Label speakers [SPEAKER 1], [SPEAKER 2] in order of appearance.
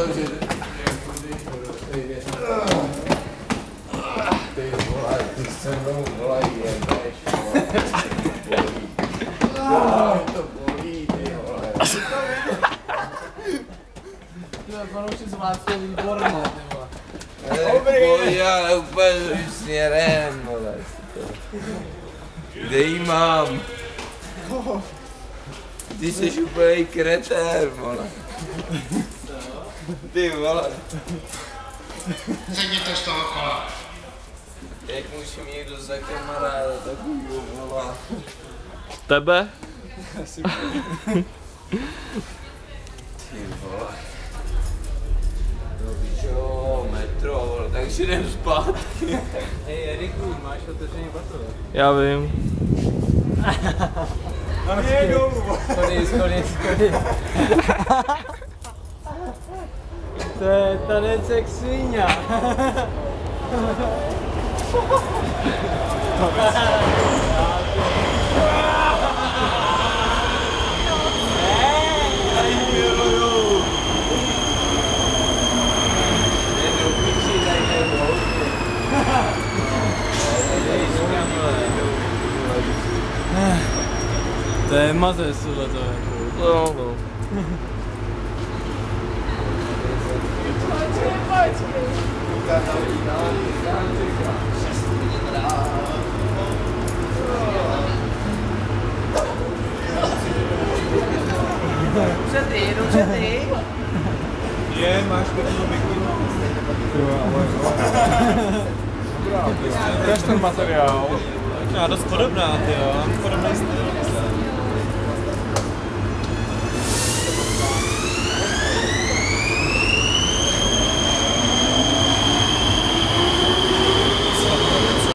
[SPEAKER 1] Ty vole, ty se mnou volají, jebeš, to bolí, ty vole.
[SPEAKER 2] Tyhle panouši z Václav výborné, ty vole.
[SPEAKER 1] Bolí, ale úplně druhým směrem, vole. Kde jí mám? Ty jsi úplnej kretér, vole. Ty vole.
[SPEAKER 3] Sedněte z toho kola.
[SPEAKER 1] Jak musím někdo za kamaráda, takovýho volá.
[SPEAKER 4] Tebe?
[SPEAKER 1] Ty vole. No víš jo, metro, vole, takže jdem zpátky.
[SPEAKER 2] Hej Eriku, máš otevřený bato?
[SPEAKER 4] Já vím.
[SPEAKER 2] Schody. To je tanec jak svině. To je mazec tohleto jako.
[SPEAKER 4] No.
[SPEAKER 2] Dobře ty.
[SPEAKER 5] Je, máš takovou mikinu. To je ten materiál. Já dost podobná, ty jo, podobný styl.